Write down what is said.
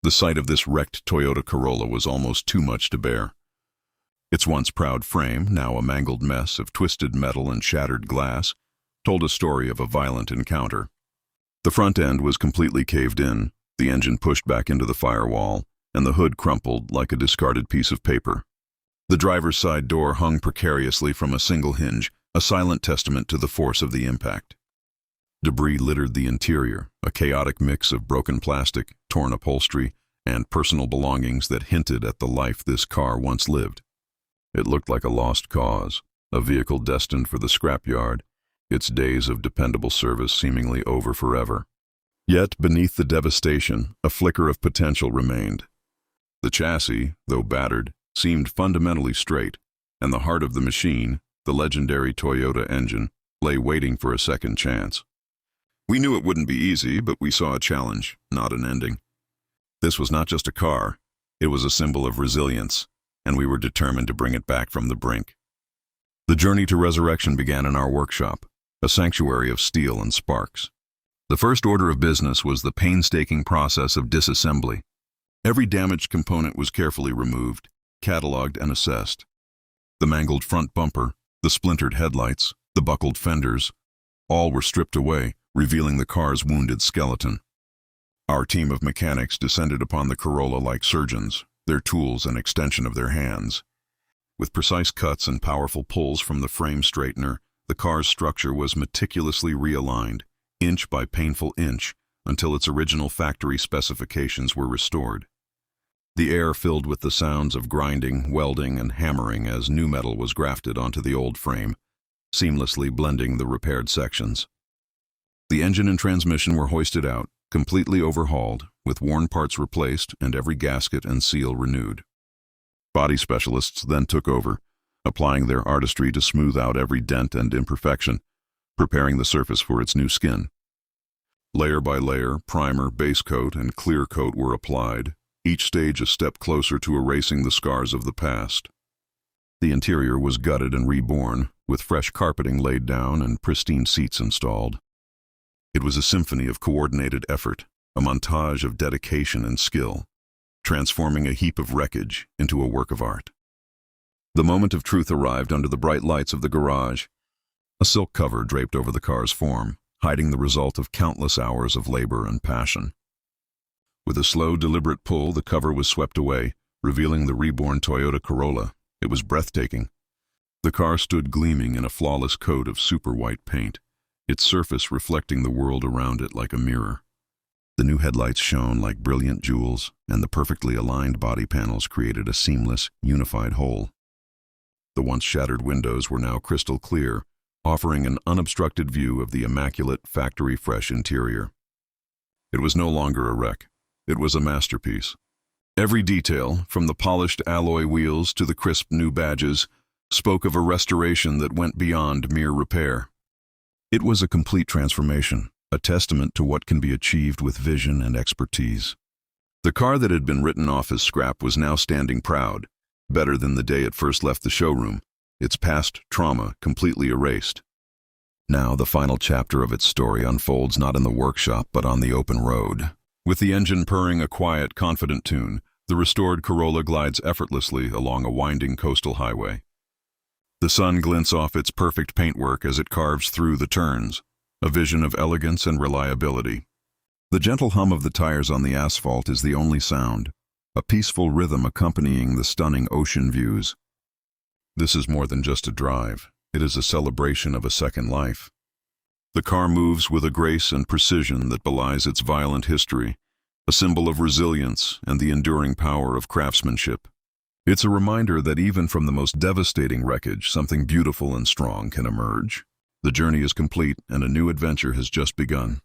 The sight of this wrecked Toyota Corolla was almost too much to bear. Its once proud frame, now a mangled mess of twisted metal and shattered glass, told a story of a violent encounter. The front end was completely caved in, the engine pushed back into the firewall, and the hood crumpled like a discarded piece of paper. The driver's side door hung precariously from a single hinge, a silent testament to the force of the impact. Debris littered the interior, a chaotic mix of broken plastic, torn upholstery, and personal belongings that hinted at the life this car once lived. It looked like a lost cause, a vehicle destined for the scrapyard, its days of dependable service seemingly over forever. Yet, beneath the devastation, a flicker of potential remained. The chassis, though battered, seemed fundamentally straight, and the heart of the machine, the legendary Toyota engine, lay waiting for a second chance. We knew it wouldn't be easy, but we saw a challenge, not an ending. This was not just a car, it was a symbol of resilience, and we were determined to bring it back from the brink. The journey to resurrection began in our workshop, a sanctuary of steel and sparks. The first order of business was the painstaking process of disassembly. Every damaged component was carefully removed, cataloged and assessed. The mangled front bumper, the splintered headlights, the buckled fenders, all were stripped away, revealing the car's wounded skeleton. Our team of mechanics descended upon the Corolla like surgeons, their tools an extension of their hands. With precise cuts and powerful pulls from the frame straightener, the car's structure was meticulously realigned, inch by painful inch, until its original factory specifications were restored. The air filled with the sounds of grinding, welding, and hammering as new metal was grafted onto the old frame, seamlessly blending the repaired sections. The engine and transmission were hoisted out, completely overhauled, with worn parts replaced and every gasket and seal renewed. Body specialists then took over, applying their artistry to smooth out every dent and imperfection, preparing the surface for its new skin. Layer by layer, primer, base coat, and clear coat were applied, each stage a step closer to erasing the scars of the past. The interior was gutted and reborn, with fresh carpeting laid down and pristine seats installed. It was a symphony of coordinated effort, a montage of dedication and skill, transforming a heap of wreckage into a work of art. The moment of truth arrived under the bright lights of the garage. A silk cover draped over the car's form, hiding the result of countless hours of labor and passion. With a slow, deliberate pull, the cover was swept away, revealing the reborn Toyota Corolla. It was breathtaking. The car stood gleaming in a flawless coat of super white paint, its surface reflecting the world around it like a mirror. The new headlights shone like brilliant jewels, and the perfectly aligned body panels created a seamless, unified whole. The once shattered windows were now crystal clear, offering an unobstructed view of the immaculate, factory-fresh interior. It was no longer a wreck. It was a masterpiece. Every detail, from the polished alloy wheels to the crisp new badges, spoke of a restoration that went beyond mere repair. It was a complete transformation, a testament to what can be achieved with vision and expertise. The car that had been written off as scrap was now standing proud, better than the day it first left the showroom, its past trauma completely erased. Now the final chapter of its story unfolds not in the workshop but on the open road. With the engine purring a quiet, confident tune, the restored Corolla glides effortlessly along a winding coastal highway. The sun glints off its perfect paintwork as it carves through the turns, a vision of elegance and reliability. The gentle hum of the tires on the asphalt is the only sound, a peaceful rhythm accompanying the stunning ocean views. This is more than just a drive. It is a celebration of a second life. The car moves with a grace and precision that belies its violent history, a symbol of resilience and the enduring power of craftsmanship. It's a reminder that even from the most devastating wreckage, something beautiful and strong can emerge. The journey is complete, and a new adventure has just begun.